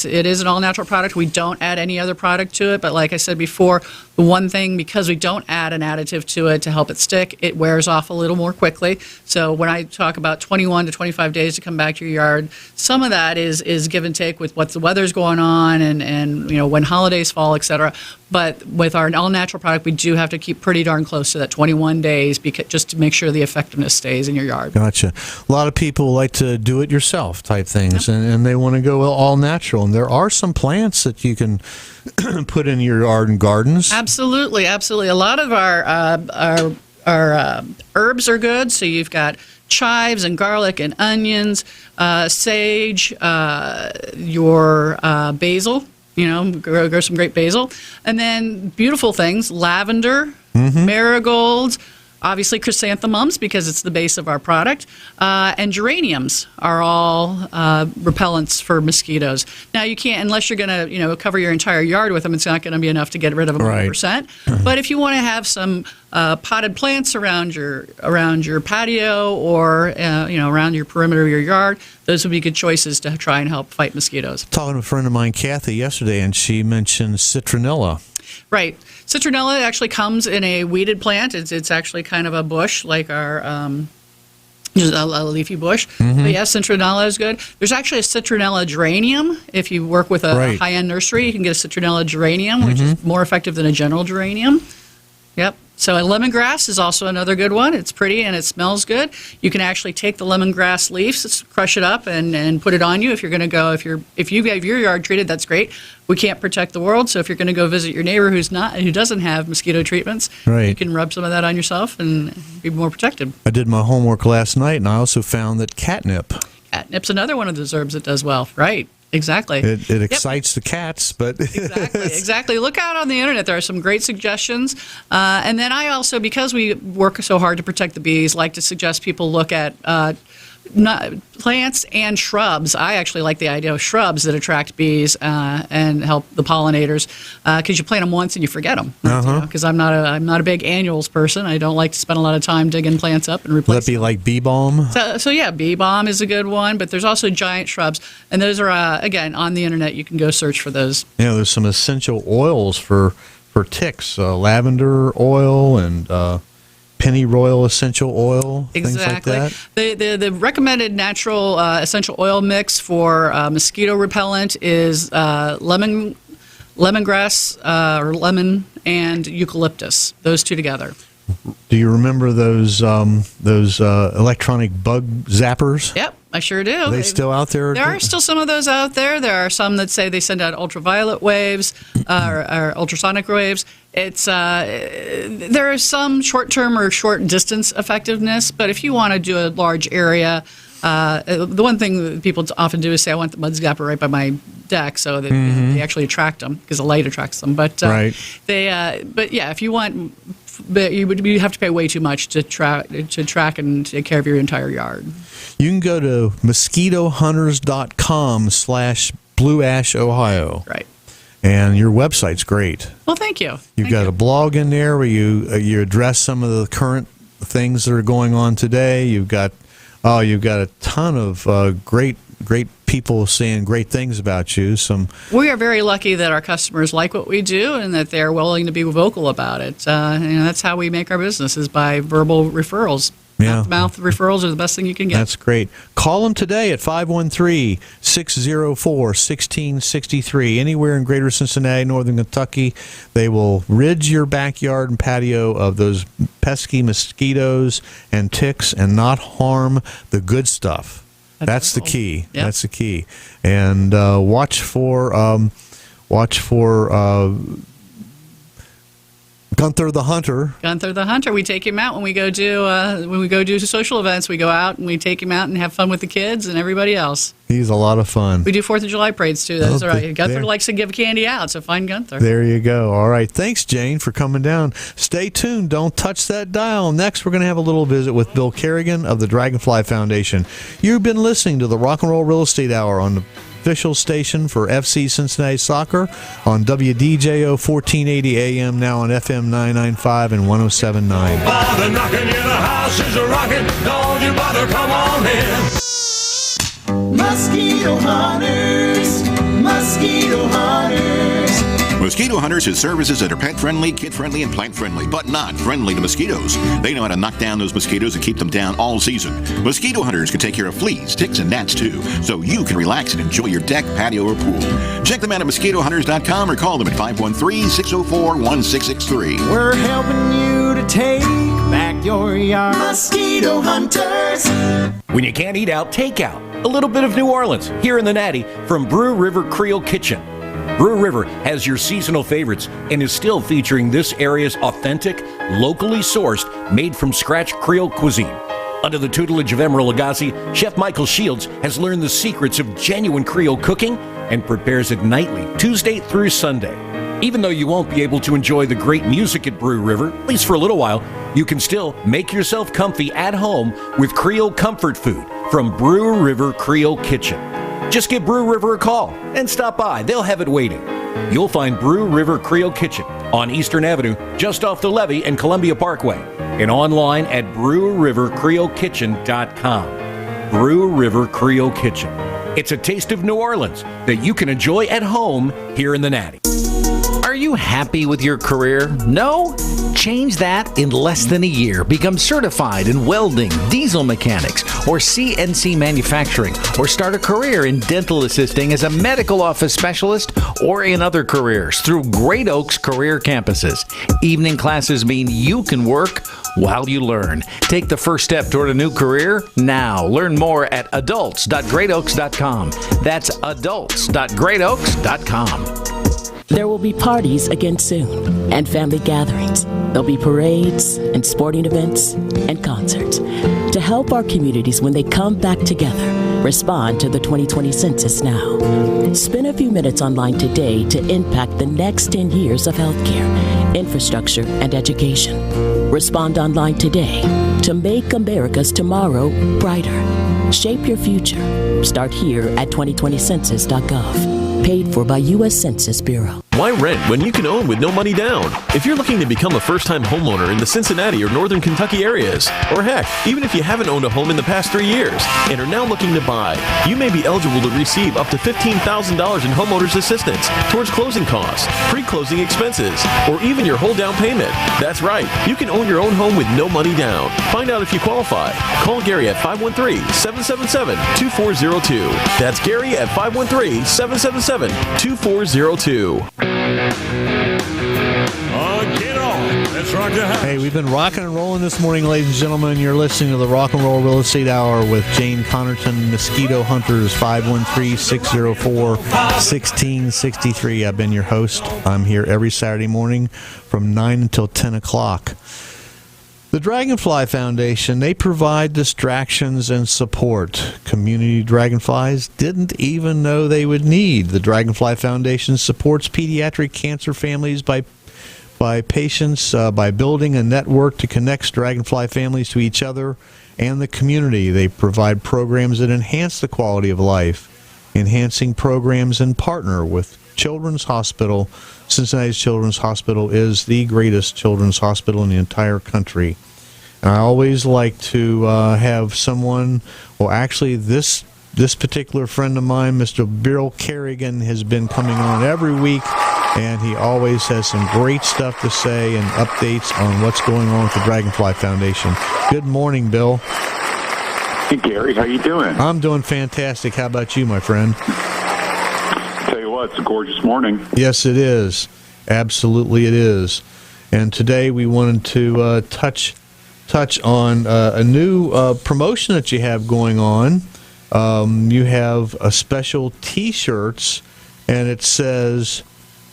is an all-natural product. We don't add any other product to it, but like I said before, the one thing, because we don't add an additive to it to help it stick, it wears off a little more quickly. So when I talk about 21 to 25 days to come back to your yard, some of that is give and take with what the weather's going on and when holidays fall, et cetera. But with our all-natural product, we do have to keep pretty darn close to that 21 days just to make sure the effectiveness stays in your yard. Gotcha. A lot of people like to do it yourself type things, and they want to go all natural. And there are some plants that you can put in your yard and gardens. Absolutely, absolutely. A lot of our herbs are good. So you've got chives and garlic and onions, sage, your basil. Grow some great basil. And then beautiful things, lavender, marigolds, obviously chrysanthemums because it's the base of our product, and geraniums are all repellents for mosquitoes. Now you can't, unless you're going to cover your entire yard with them, it's not going to be enough to get rid of them 100%. But if you want to have some potted plants around your patio or around your perimeter of your yard, those would be good choices to try and help fight mosquitoes. Talking to a friend of mine, Kathy, yesterday, and she mentioned citronella. Right. Citronella actually comes in a weeded plant. It's actually kind of a bush, like our just a leafy bush. But yes, citronella is good. There's actually a citronella geranium. If you work with a high-end nursery, you can get a citronella geranium, which is more effective than a general geranium. Yep. So a lemongrass is also another good one. It's pretty and it smells good. You can actually take the lemongrass leaves, crush it up, and put it on you. If you're going to go, if you have your yard treated, that's great. We can't protect the world, so if you're going to go visit your neighbor who doesn't have mosquito treatments, you can rub some of that on yourself and be more protected. I did my homework last night, and I also found that catnip. Catnip's another one of those herbs that does well. Right. Exactly. It excites the cats, but exactly. Look out on the internet. There are some great suggestions. And then I also, because we work so hard to protect the bees, like to suggest people look at plants and shrubs. I actually like the idea of shrubs that attract bees and help the pollinators, because you plant them once and you forget them. Because I'm not a big annuals person. I don't like to spend a lot of time digging plants up and replacing. Would that be like bee balm? So yeah, bee balm is a good one, but there's also giant shrubs, and those are again on the internet. You can go search for those. Yeah, there's some essential oils for ticks, lavender oil and pennyroyal essential oil, things like that. The recommended natural essential oil mix for mosquito repellent is lemongrass or lemon and eucalyptus. Those two together. Do you remember those electronic bug zappers? Yep, I sure do. Are they still out there? There are still some of those out there. There are some that say they send out ultraviolet waves or ultrasonic waves. It's there is some short-term or short-distance effectiveness, but if you want to do a large area, the one thing that people often do is say, I want the bug zapper right by my deck, so that they actually attract them because the light attracts them. But but yeah, if you want. But you have to pay way too much to track and take care of your entire yard. You can go to mosquitohunters.com/Blue Ash, Ohio. Right. And your website's great. Well, thank you. You've got a blog in there where you address some of the current things that are going on today. You've got a ton of great people saying great things about you. We are very lucky that our customers like what we do and that they're willing to be vocal about it. That's how we make our business, is by verbal referrals. Mouth-to-mouth referrals are the best thing you can get. That's great. Call them today at 513-604-1663. Anywhere in Greater Cincinnati, Northern Kentucky, they will rid your backyard and patio of those pesky mosquitoes and ticks and not harm the good stuff. That's the key. Yep. That's the key. And watch for Gunther the Hunter. Gunther the Hunter. We take him out when we go do social events. We go out and we take him out and have fun with the kids and everybody else. He's a lot of fun. We do 4th of July parades too. That's right. Gunther there. likes to give candy out, so find Gunther. There you go. All right. Thanks, Jane, for coming down. Stay tuned. Don't touch that dial. Next, we're going to have a little visit with Bill Carigan of the Dragonfly Foundation. You've been listening to the Rock and Roll Real Estate Hour on the official station for FC Cincinnati Soccer on WDJO 1480 AM, now on FM 995 and 107.9. Bother knocking, the house is rocking. Don't you bother, come on in. Mosquito hunters, mosquito hunters. Mosquito Hunters has services that are pet-friendly, kid-friendly, and plant-friendly, but not friendly to mosquitoes. They know how to knock down those mosquitoes and keep them down all season. Mosquito Hunters can take care of fleas, ticks, and gnats too, so you can relax and enjoy your deck, patio, or pool. Check them out at mosquitohunters.com or call them at 513-604-1663. We're helping you to take back your yard. Mosquito hunters. When you can't eat out, take out. A little bit of New Orleans, here in the Natty, from Brew River Creole Kitchen. Brew River has your seasonal favorites and is still featuring this area's authentic, locally sourced, made-from-scratch Creole cuisine. Under the tutelage of Emeril Lagasse, Chef Michael Shields has learned the secrets of genuine Creole cooking and prepares it nightly, Tuesday through Sunday. Even though you won't be able to enjoy the great music at Brew River, at least for a little while, you can still make yourself comfy at home with Creole comfort food from Brew River Creole Kitchen. Just give Brew River a call and stop by. They'll have it waiting. You'll find Brew River Creole Kitchen on Eastern Avenue, just off the levee and Columbia Parkway, and online at brewrivercreolekitchen.com. Brew River Creole Kitchen. It's a taste of New Orleans that you can enjoy at home here in the Natty. Are you happy with your career? No? Change that in less than a year. Become certified in welding, diesel mechanics, or CNC manufacturing, or start a career in dental assisting as a medical office specialist or in other careers through Great Oaks career campuses. Evening classes mean you can work while you learn. Take the first step toward a new career now. Learn more at adults.greatoaks.com. That's adults.greatoaks.com. There will be parties again soon, and family gatherings. There'll be parades and sporting events and concerts. To help our communities when they come back together, respond to the 2020 census now. Spend a few minutes online today to impact the next 10 years of healthcare, infrastructure, and education. Respond online today to make America's tomorrow brighter. Shape your future. Start here at 2020census.gov. Paid for by U.S. Census Bureau. Why rent when you can own with no money down? If you're looking to become a first-time homeowner in the Cincinnati or Northern Kentucky areas, or heck, even if you haven't owned a home in the past 3 years and are now looking to buy, you may be eligible to receive up to $15,000 in homeowners assistance towards closing costs, pre-closing expenses, or even your whole down payment. That's right, you can own your own home with no money down. Find out if you qualify. Call Gary at 513-777-2402. That's Gary at 513-777-2402. Get on. Let's rock your house. Hey, we've been rocking and rolling this morning, ladies and gentlemen. You're listening to the Rock and Roll Real Estate Hour with Jane Connerton, Mosquito Hunters, 513-604-1663. I've been your host. I'm here every Saturday morning from 9 until 10 o'clock. The Dragonfly Foundation, they provide distractions and support. Community dragonflies didn't even know they would need. The Dragonfly Foundation supports pediatric cancer families by patients by building a network to connect dragonfly families to each other and the community. They provide programs that enhance the quality of life, enhancing programs and partner with Children's Hospital. Cincinnati Children's Hospital is the greatest children's hospital in the entire country. And I always like to have someone, well, actually this particular friend of mine, Mr. Bill Carigan, has been coming on every week, and he always has some great stuff to say and updates on what's going on with the Dragonfly Foundation. Good morning, Bill. Hey, Gary, how you doing? I'm doing fantastic. How about you, my friend? Tell you what, it's a gorgeous morning. Yes, it is. Absolutely it is. And today we wanted to touch on a new promotion that you have going on, You have a special T-shirts, and it says,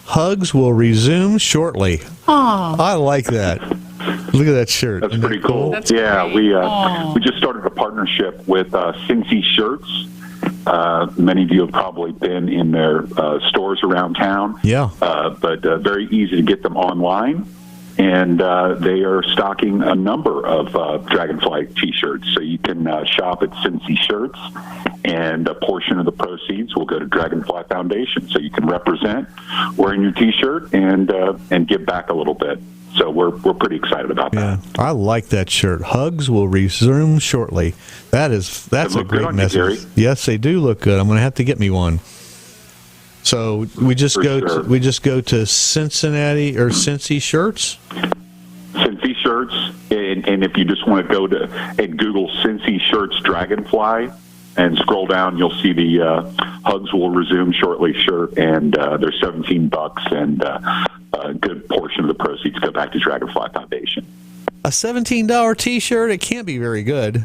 "Hugs will resume shortly." Aw. I like that. Look at that shirt. That's pretty cool. That's yeah, great. we just started a partnership with Cincy Shirts. Many of you have probably been in their stores around town. Yeah. But very easy to get them online. And they are stocking a number of Dragonfly T-shirts. So you can shop at Cincy Shirts, and a portion of the proceeds will go to Dragonfly Foundation. So you can represent wearing your T-shirt and give back a little bit. So we're pretty excited about that. Yeah, I like that shirt. Hugs will resume shortly. That's a great message. Gary. Yes, they do look good. I'm going to have to get me one. So we just go to Cincinnati or Cincy Shirts. Cincy Shirts, and if you just want to go to and Google Cincy Shirts Dragonfly and scroll down, you'll see the Hugs will resume shortly shirt, and they're $17, and a good portion of the proceeds go back to Dragonfly Foundation. A $17 T-shirt, it can't be very good.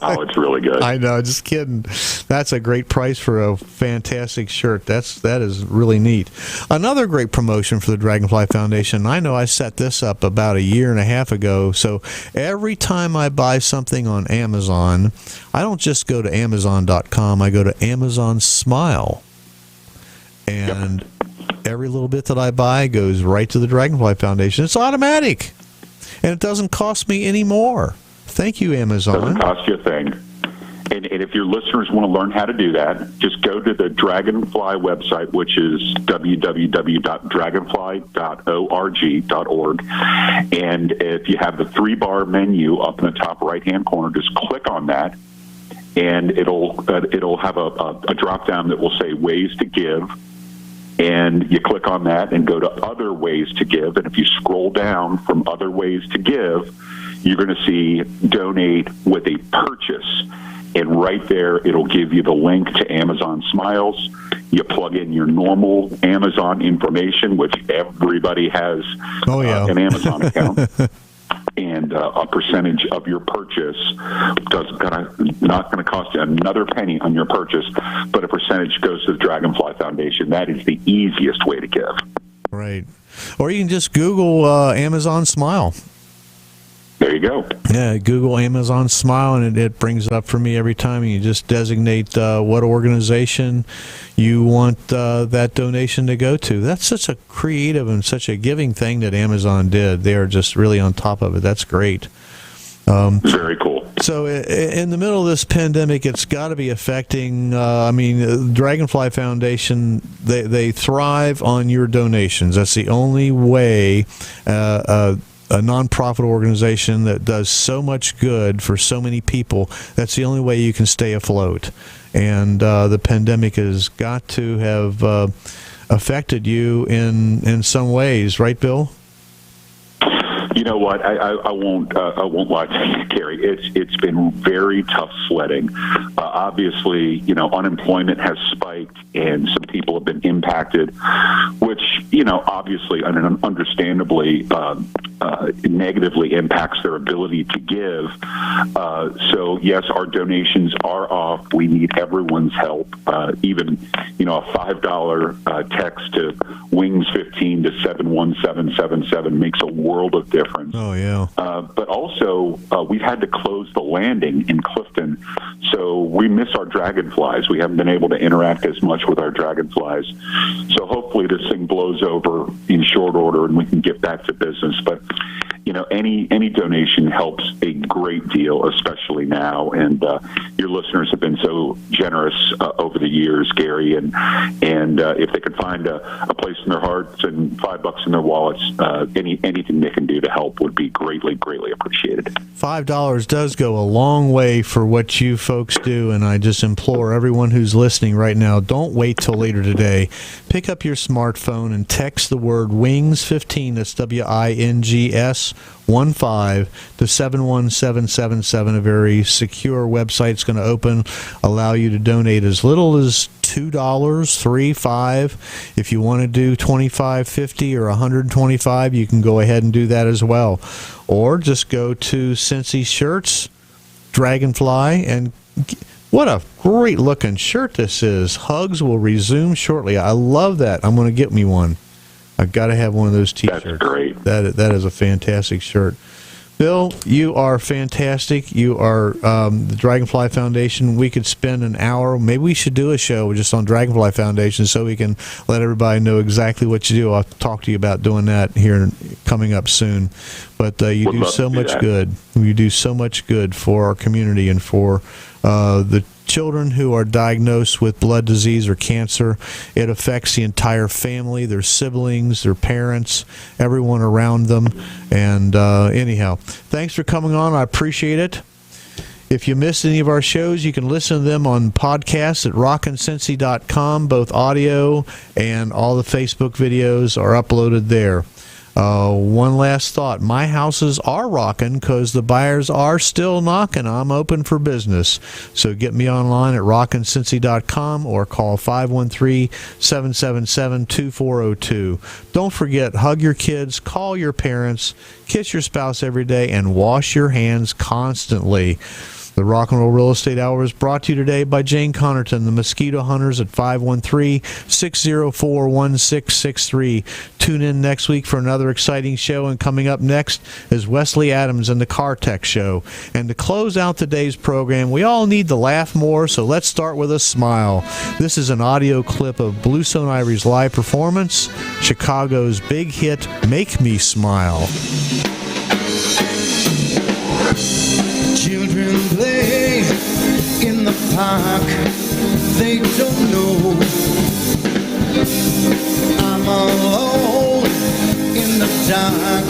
Oh, it's really good. I know, just kidding. That's a great price for a fantastic shirt. That is really neat. Another great promotion for the Dragonfly Foundation. I know I set this up about a year and a half ago. So every time I buy something on Amazon, I don't just go to Amazon.com. I go to Amazon Smile, and every little bit that I buy goes right to the Dragonfly Foundation. It's automatic, and it doesn't cost me any more. Thank you, Amazon. Doesn't cost you a thing. And if your listeners want to learn how to do that, just go to the Dragonfly website, which is www.dragonfly.org. And if you have the 3-bar menu up in the top right-hand corner, just click on that, and it'll have a drop-down that will say Ways to Give. And you click on that and go to Other Ways to Give. And if you scroll down from Other Ways to Give, you're going to see Donate with a Purchase. And right there, it'll give you the link to Amazon Smiles. You plug in your normal Amazon information, which everybody has an Amazon account. And a percentage of your purchase not going to cost you another penny on your purchase, but a percentage goes to the Dragonfly Foundation. That is the easiest way to give. Right. Or you can just Google Amazon Smile. There you go. Yeah, Google Amazon Smile, and it brings it up for me every time. You just designate what organization you want that donation to go to. That's such a creative and such a giving thing that Amazon did. They are just really on top of it. That's great. Very cool. So in the middle of this pandemic, it's got to be affecting, Dragonfly Foundation, they thrive on your donations. That's the only way a nonprofit organization that does so much good for so many people, that's the only way you can stay afloat. And the pandemic has got to have affected you in some ways, right, Bill? You know what? I won't lie to you, Gary. It's been very tough sledding. Obviously, unemployment has spiked, and some people have been impacted, which obviously and understandably negatively impacts their ability to give. So yes, our donations are off. We need everyone's help. Even a $5 text to Wings 15 to 71777 makes a world of difference. Oh, yeah. But also, we've had to close the landing in Clifton, so we miss our dragonflies. We haven't been able to interact as much with our dragonflies. So hopefully this thing blows over in short order and we can get back to business. But, any donation helps a great deal, especially now. And your listeners have been so generous over the years, Gary. And if they could find a place in their hearts and $5 in their wallets, anything they can do to help would be greatly, greatly appreciated. $5 does go a long way for what you folks do, and I just implore everyone who's listening right now, don't wait till later today. Pick up your smartphone and text the word WINGS15, that's WINGS 15 to 71777. A very secure website's going to open, allow you to donate as little as $2, $3, $5. If you want to do $25, $50, or $125, you can go ahead and do that as well. Or just go to Cincy Shirts, Dragonfly, and What a great looking shirt this is. Hugs will resume shortly. I love that. I'm going to get me one. I've got to have one of those T-shirts. That's great. That is a fantastic shirt. Bill, you are fantastic. You are the Dragonfly Foundation. We could spend an hour. Maybe we should do a show just on Dragonfly Foundation so we can let everybody know exactly what you do. I'll talk to you about doing that here coming up soon. But you do so much good. You do so much good for our community and for the children who are diagnosed with blood disease or cancer. It affects the entire family, their siblings, their parents, everyone around them. And anyhow, thanks for coming on. I appreciate it. If you missed any of our shows, you can listen to them on podcasts at rockincincy.com. Both audio and all the Facebook videos are uploaded there. One last thought. My houses are rocking because the buyers are still knocking. I'm open for business. So get me online at rockincincy.com or call 513-777-2402. Don't forget, hug your kids, call your parents, kiss your spouse every day, and wash your hands constantly. The Rock and Roll Real Estate Hour is brought to you today by Jane Connerton, the Mosquito Hunters at 513-604-1663. Tune in next week for another exciting show, and coming up next is Wesley Adams and the Car Tech Show. And to close out today's program, we all need to laugh more, so let's start with a smile. This is an audio clip of Bluestone Ivory's live performance, Chicago's big hit, Make Me Smile. Children play in the park, they don't know I'm alone in the dark,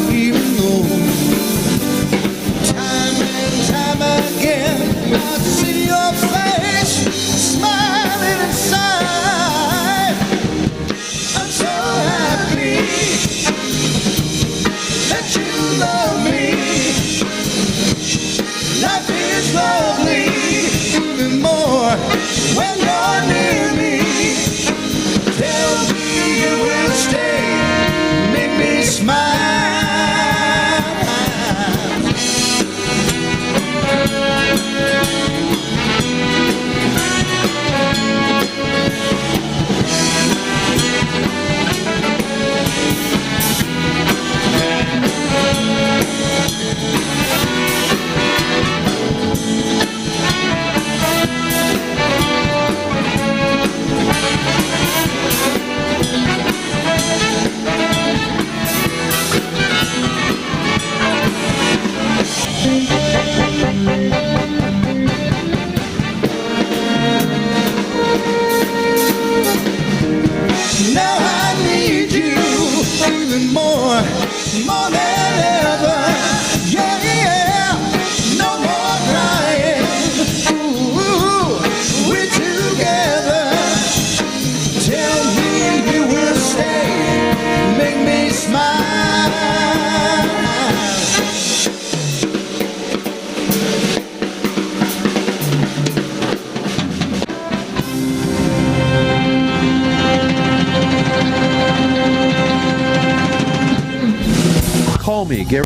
even though time and time again I see your face smiling inside. I'm so happy that you love me. Life is lovely, even more when you're near me. Tell me you will stay, make me smile. Now I need you even more than ever. Yeah, yeah, no more crying. Ooh, we're together. Tell me you will stay, make me smile. Call me, Gary.